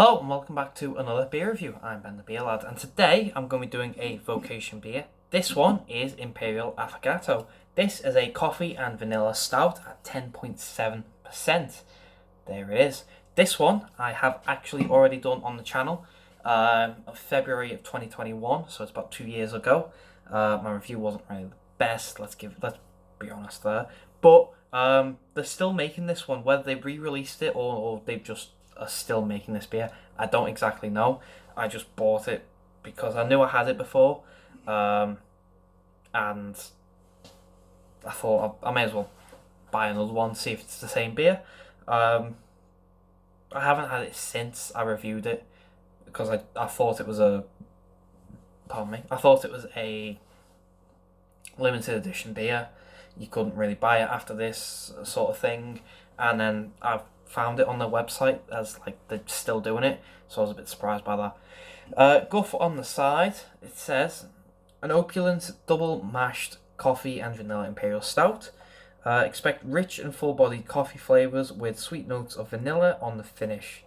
Hello and welcome back to another beer review. I'm Ben the Beer Lad, and today I'm going to be doing a Vocation beer. This one is Imperial Affogato. This is a coffee and vanilla stout at 10.7%. There it is. This one I have actually already done on the channel of February of 2021, so it's about 2 years ago. My review wasn't really the best, let's be honest there. But they're still making this one, whether they re-released it or they've just are still making this beer. I don't exactly know. I just bought it because I knew I had it before, and I thought I may as well buy another one, see if it's the same beer. I haven't had it since I reviewed it because I thought it was a I thought it was a limited edition beer. You couldn't really buy it after this sort of thing, and then I've found it on their website as like they're still doing it, so I was a bit surprised by that. Guff on the side, it says an opulent double mashed coffee and vanilla imperial stout. Expect rich and full-bodied coffee flavors with sweet notes of vanilla on the finish.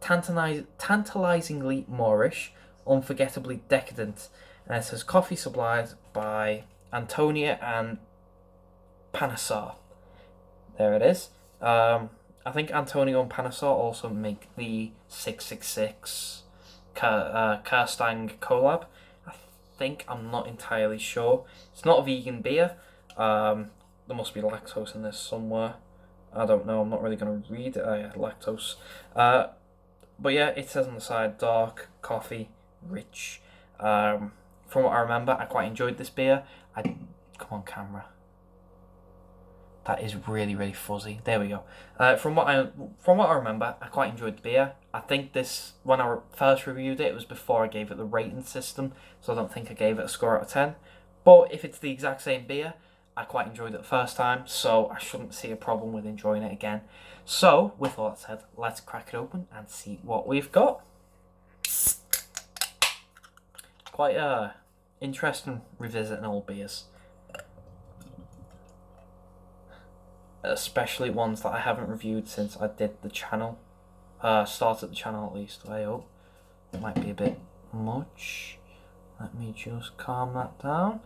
Tantalizingly Moorish, unforgettably decadent. And it says coffee supplied by Antonia and Panasar. There it is. I think Antonio and Panasar also make the 666 Kerstang collab. I think, I'm not entirely sure. It's not a vegan beer. There must be lactose in this somewhere. I don't know, I'm not really going to read it. Oh yeah, lactose. But yeah, it says on the side, dark, coffee, rich. From what I remember, I quite enjoyed this beer. Come on, camera. That is really, really fuzzy. There we go. From what I remember, I quite enjoyed the beer. I think this, when I first reviewed it, it was before I gave it the rating system, so I don't think I gave it a score out of 10. But if it's the exact same beer, I quite enjoyed it the first time, so I shouldn't see a problem with enjoying it again. So, with all that said, let's crack it open and see what we've got. Quite interesting revisiting old beers. Especially ones that I haven't reviewed since I did the channel. Started the channel at least, I hope. It might be a bit much. Let me just calm that down.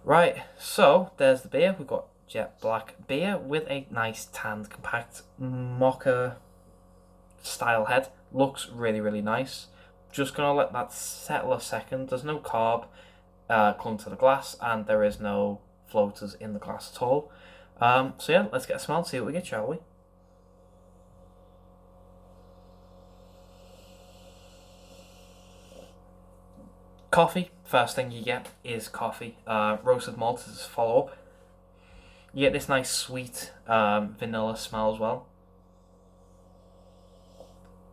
Right, so there's the beer. We've got jet black beer with a nice tanned, compact mocha style head. Looks really, really nice. Just gonna let that settle a second. There's no carb clung to the glass, and there is no floaters in the glass at all. So yeah, let's get a smell and see what we get, shall we? Coffee, first thing you get is coffee. Roasted malt is follow-up. You get this nice sweet vanilla smell as well.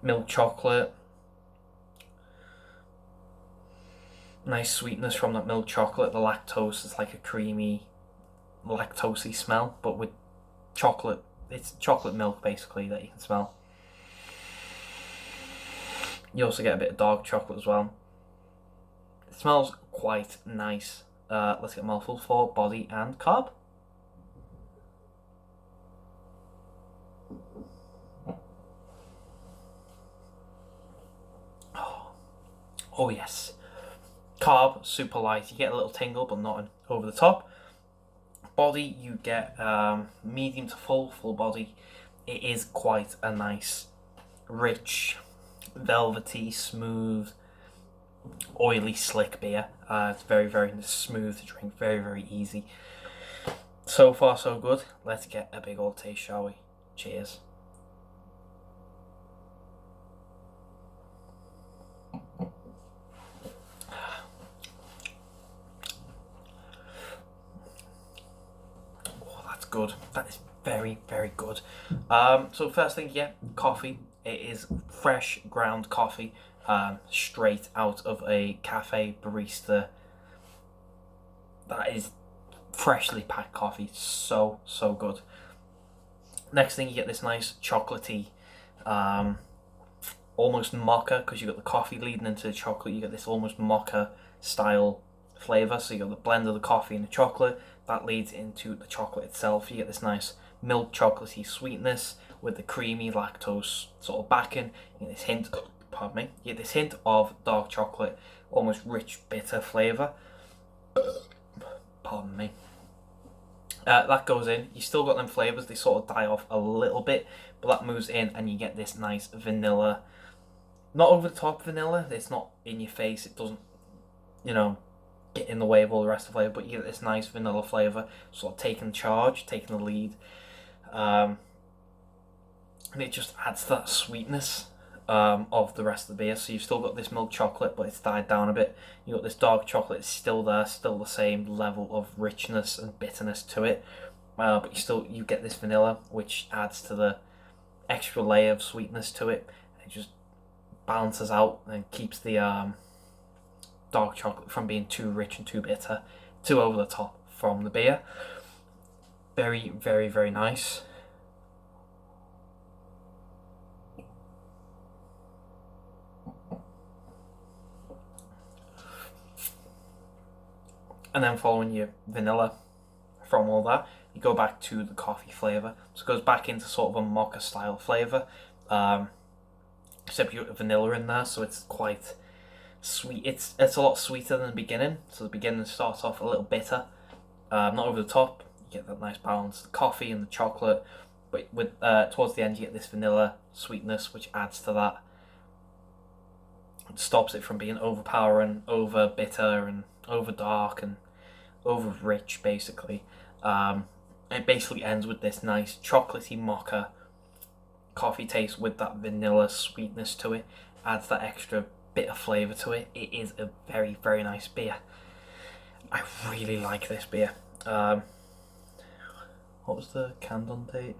Milk chocolate. Nice sweetness from that milk chocolate. The lactose is like a creamy, lactosey smell, but with chocolate. It's chocolate milk basically that you can smell. You also get a bit of dark chocolate as well. It smells quite nice. Let's get a mouthful for body and carb. Oh yes. Carb, super light. You get a little tingle, but not over the top. Body, you get medium to full body. It is quite a nice, rich, velvety, smooth, oily, slick beer. It's very, very smooth to drink, very, very easy. So far, so good. Let's get a big old taste, shall we? Cheers. Good. That is very, very good. So first thing you get, coffee. It is fresh ground coffee, straight out of a cafe barista. That is freshly packed coffee. So, so good. Next thing you get this nice chocolatey, almost mocha, because you got the coffee leading into the chocolate. You get this almost mocha style flavour. So you got the blend of the coffee and the chocolate. That leads into the chocolate itself. You get this nice milk chocolatey sweetness with the creamy lactose sort of backing. You get this hint, pardon me, you get this hint of dark chocolate, almost rich, bitter flavour. Pardon me. That goes in. You still got them flavours, they sort of die off a little bit, but that moves in and you get this nice vanilla. Not over the top vanilla, it's not in your face, it doesn't, get in the way of all the rest of the flavour, but you get this nice vanilla flavour, sort of taking charge, taking the lead. And it just adds to that sweetness of the rest of the beer. So you've still got this milk chocolate, but it's died down a bit. You've got this dark chocolate, it's still there, still the same level of richness and bitterness to it. But you get this vanilla, which adds to the extra layer of sweetness to it. It just balances out and keeps the dark chocolate from being too rich and too bitter, too over the top from the beer. Very, very, very nice. And then following your vanilla from all that, you go back to the coffee flavour. So it goes back into sort of a mocha style flavour. Except you got vanilla in there, so it's quite sweet. It's a lot sweeter than the beginning. So the beginning starts off a little bitter, not over the top. You get that nice balance, the coffee and the chocolate, but with towards the end you get this vanilla sweetness, which adds to that. It stops it from being overpowering, over bitter, and over dark, and over rich, basically. It basically ends with this nice chocolatey mocha coffee taste with that vanilla sweetness to it. Adds that extra bit of flavour to it. It is a very, very nice beer. I really like this beer. What was the canned on date?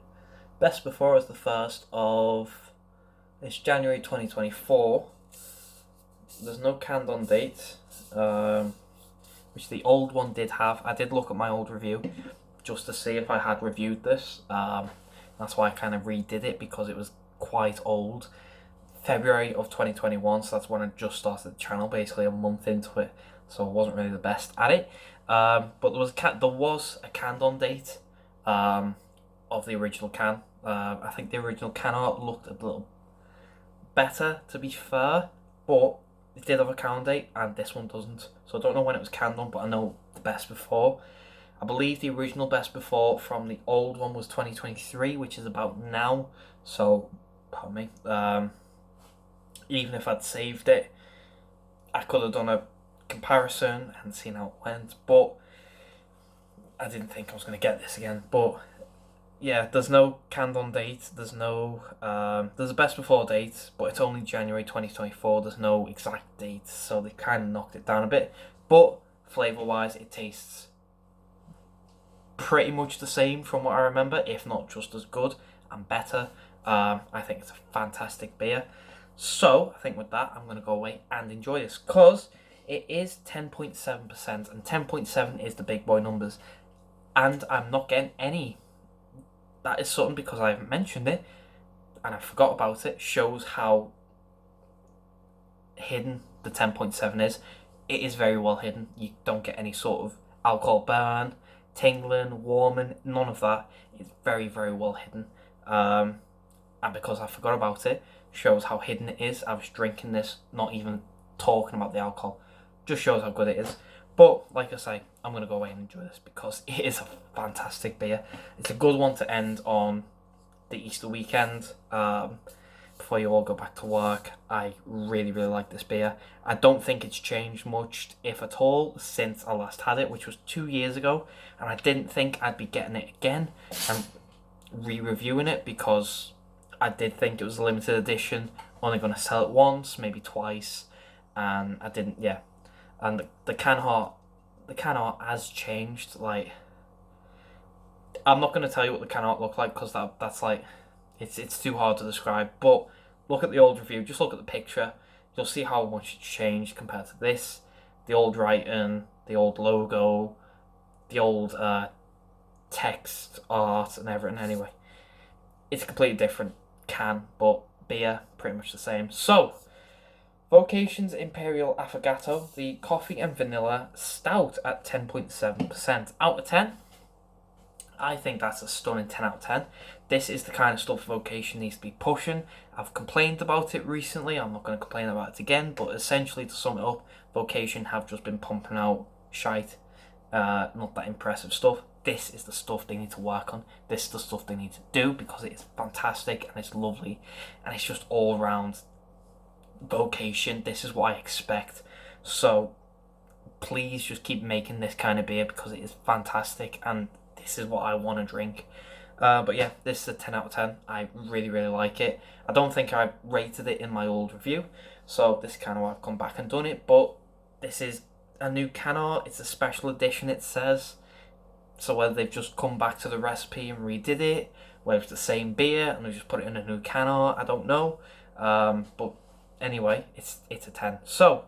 Best before is the 1st of... It's January 2024. There's no canned on date, which the old one did have. I did look at my old review just to see if I had reviewed this. That's why I kind of redid it, because it was quite old. February of 2021, so that's when I just started the channel, basically a month into it, so I wasn't really the best at it. But there was a canned on date of the original can. I think the original can art looked a little better, to be fair, but it did have a can date, and this one doesn't. So I don't know when it was canned on, but I know the best before. I believe the original best before from the old one was 2023, which is about now. So, pardon me. Even if I'd saved it, I could have done a comparison and seen how it went, but I didn't think I was going to get this again. But yeah, there's no canned on date, there's no there's a best before date, but it's only January 2024. There's no exact date, so they kind of knocked it down a bit. But flavour wise, it tastes pretty much the same from what I remember, if not just as good and better. I think it's a fantastic beer. So I think with that, I'm going to go away and enjoy this, because it is 10.7%, and 10.7 is the big boy numbers, and I'm not getting any. That is something, because I haven't mentioned it and I forgot about it, shows how hidden the 10.7 is. It is very well hidden. You don't get any sort of alcohol burn, tingling, warming, none of that. It's very, very well hidden. And because I forgot about it, shows how hidden it is. I was drinking this, not even talking about the alcohol. Just shows how good it is. But, like I say, I'm going to go away and enjoy this, because it is a fantastic beer. It's a good one to end on the Easter weekend, before you all go back to work. I really, really like this beer. I don't think it's changed much, if at all, since I last had it, which was 2 years ago. And I didn't think I'd be getting it again and re-reviewing it, because I did think it was a limited edition, only going to sell it once, maybe twice, and I didn't, yeah. And the can art has changed. Like, I'm not going to tell you what the can art looked like, because that's like, it's too hard to describe. But look at the old review, just look at the picture, you'll see how much it's changed compared to this. The old writing, the old logo, the old text art and everything. Anyway, it's a completely different can, but beer pretty much the same. So, Vocation's Imperial Affogato, the coffee and vanilla stout at 10.7% out of 10. I think that's a stunning 10 out of 10. This is the kind of stuff Vocation needs to be pushing. I've complained about it recently. I'm not going to complain about it again. But essentially, to sum it up, Vocation have just been pumping out shite, not that impressive stuff. This is the stuff they need to work on. This is the stuff they need to do, because it is fantastic and it's lovely. And it's just all around Vocation. This is what I expect. So please just keep making this kind of beer, because it is fantastic and this is what I want to drink. But yeah, this is a 10 out of 10. I really, really like it. I don't think I rated it in my old review, so this is kind of why I've come back and done it. But this is a new can art. It's a special edition, it says. So whether they've just come back to the recipe and redid it, whether it's the same beer and they just put it in a new can art, I don't know. But anyway, it's a 10. So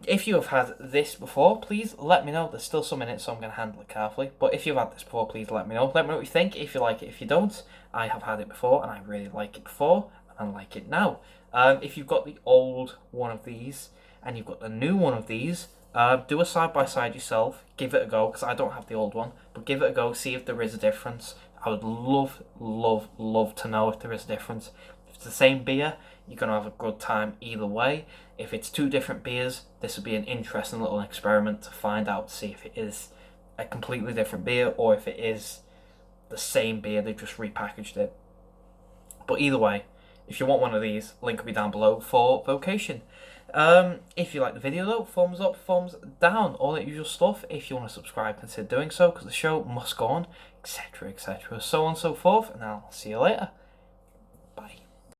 if you have had this before, please let me know. There's still some in it, so I'm going to handle it carefully. But if you've had this before, please let me know. Let me know what you think, if you like it, if you don't. I have had it before, and I really like it before, and I like it now. If you've got the old one of these, and you've got the new one of these, do a side-by-side yourself. Give it a go, because I don't have the old one. But give it a go, see if there is a difference. I would love, love, love to know if there is a difference. If it's the same beer, you're going to have a good time either way. If it's two different beers, this would be an interesting little experiment to find out, see if it is a completely different beer or if it is the same beer, they've just repackaged it. But either way, if you want one of these, link will be down below for Vocation. If you like the video though, thumbs up, thumbs down, all that usual stuff. If you want to subscribe, consider doing so, because the show must go on, etc, etc, so on and so forth, and I'll see you later.